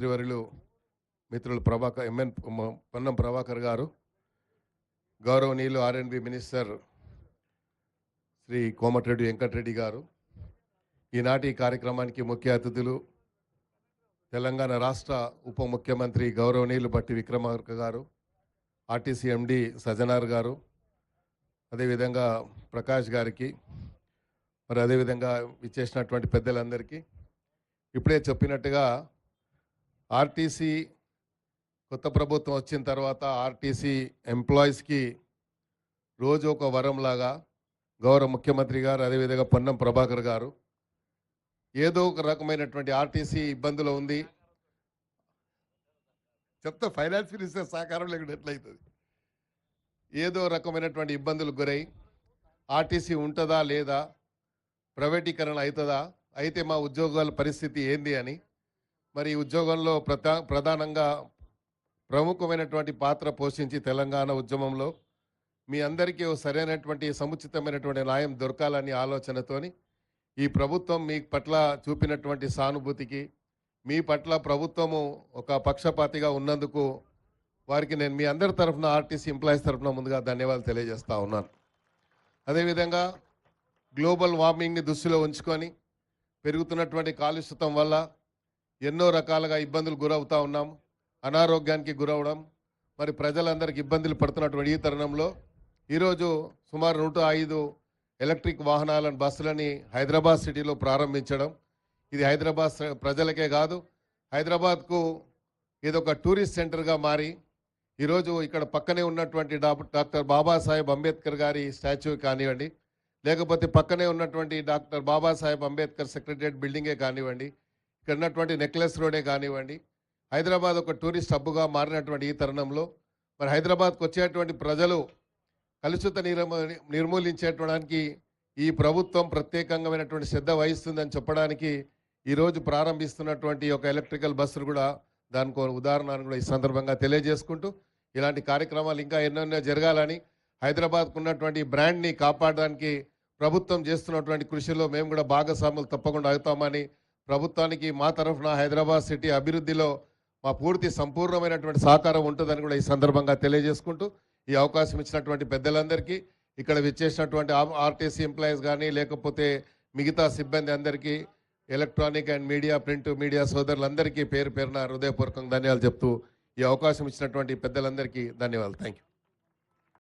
మంత్రివర్యులు మిత్రులు పొన్నం ప్రభాకర్ గారు, గౌరవనీయులు ఆర్ఎండ్బి మినిస్టర్ శ్రీ కోమటిరెడ్డి వెంకటరెడ్డి గారు, ఈనాటి కార్యక్రమానికి ముఖ్య అతిథులు తెలంగాణ రాష్ట్ర ఉప ముఖ్యమంత్రి గౌరవనీయులు బట్టి విక్రమార్క గారు, ఆర్టీసీ ఎండి సజనార్ గారు, అదేవిధంగా ప్రకాష్ గారికి, మరి అదేవిధంగా ఇచ్చేసినటువంటి పెద్దలందరికీ, ఇప్పుడే చెప్పినట్టుగా ఆర్టీసీ కొత్త ప్రభుత్వం వచ్చిన తర్వాత ఆర్టీసీ ఎంప్లాయీస్కి రోజు ఒక వరంలాగా గౌరవ ముఖ్యమంత్రి గారు, అదేవిధంగా పొన్నం ప్రభాకర్ గారు ఏదో ఒక రకమైనటువంటి ఆర్టీసీ ఇబ్బందులు ఉంది చెప్తా, ఫైనాన్స్ మినిస్టర్ సహకారం లేకుండా ఎట్లయితుంది, ఏదో రకమైనటువంటి ఇబ్బందులు గురై ఆర్టీసీ ఉంటుందా లేదా, ప్రైవేటీకరణ అవుతుందా, అయితే మా ఉద్యోగాల పరిస్థితి ఏంది అని, మరి ఉద్యోగంలో ప్రధానంగా ప్రముఖమైనటువంటి పాత్ర పోషించి తెలంగాణ ఉద్యమంలో మీ అందరికీ సరైనటువంటి సముచితమైనటువంటి న్యాయం దొరకాలని ఆలోచనతోని ఈ ప్రభుత్వం మీ పట్ల చూపినటువంటి సానుభూతికి, మీ పట్ల ప్రభుత్వము ఒక పక్షపాతిగా ఉన్నందుకు వారికి నేను మీ అందరి తరఫున, ఆర్టీసీ ఎంప్లాయీస్ తరఫున ముందుగా ధన్యవాదాలు తెలియజేస్తూ ఉన్నాను. అదేవిధంగా గ్లోబల్ వార్మింగ్ని దృష్టిలో ఉంచుకొని పెరుగుతున్నటువంటి కాలుష్యతం వల్ల ఎన్నో రకాలుగా ఇబ్బందులు గురవుతూ ఉన్నాం, అనారోగ్యానికి గురవడం, మరి ప్రజలందరికీ ఇబ్బందులు పడుతున్నటువంటి ఈ తరుణంలో ఈరోజు సుమారు 105 ఎలక్ట్రిక్ వాహనాలను, బస్సులని హైదరాబాద్ సిటీలో ప్రారంభించడం, ఇది హైదరాబాద్ ప్రజలకే కాదు, హైదరాబాద్కు ఇదొక టూరిస్ట్ సెంటర్గా మారి ఈరోజు ఇక్కడ పక్కనే ఉన్నటువంటి డాక్టర్ బాబాసాహెబ్ అంబేద్కర్ గారి స్టాచ్యూ కానివ్వండి, లేకపోతే పక్కనే ఉన్నటువంటి డాక్టర్ బాబాసాహెబ్ అంబేద్కర్ సెక్రటరియట్ బిల్డింగే కానివ్వండి, ఇక్కడ ఉన్నటువంటి నెక్లెస్ రోడే కానివ్వండి, హైదరాబాద్ ఒక టూరిస్ట్ హబ్గా మారినటువంటి ఈ తరుణంలో మరి హైదరాబాద్కు వచ్చేటువంటి ప్రజలు కలుషిత నిర్మూలించేయడానికి ఈ ప్రభుత్వం ప్రత్యేకమైనటువంటి శ్రద్ధ వహిస్తుందని చెప్పడానికి ఈరోజు ప్రారంభిస్తున్నటువంటి ఒక ఎలక్ట్రికల్ బస్సులు కూడా దానికి ఉదాహరణను కూడా ఈ సందర్భంగా తెలియజేసుకుంటూ, ఇలాంటి కార్యక్రమాలు ఇంకా ఎన్నెన్నో జరగాలని, హైదరాబాద్కు ఉన్నటువంటి బ్రాండ్ని కాపాడడానికి ప్రభుత్వం చేస్తున్నటువంటి కృషిలో మేము కూడా భాగస్వాములు తప్పకుండా అవుతామని, ప్రభుత్వానికి మా తరఫున హైదరాబాద్ సిటీ అభివృద్ధిలో మా పూర్తి సంపూర్ణమైనటువంటి సహకారం ఉంటుందని కూడా ఈ సందర్భంగా తెలియజేసుకుంటూ, ఈ అవకాశం ఇచ్చినటువంటి పెద్దలందరికీ, ఇక్కడ విచ్చేసినటువంటి ఆర్టీసీ ఎంప్లాయీస్ కానీ లేకపోతే మిగతా సిబ్బంది అందరికీ, electronic and media, print media సోదరులందరికీ పేరు పేరున హృదయపూర్వకంగా ధన్యవాదాలు చెప్తూ ఈ అవకాశం ఇచ్చినటువంటి పెద్దలందరికీ ధన్యవాదాలు. Thank you.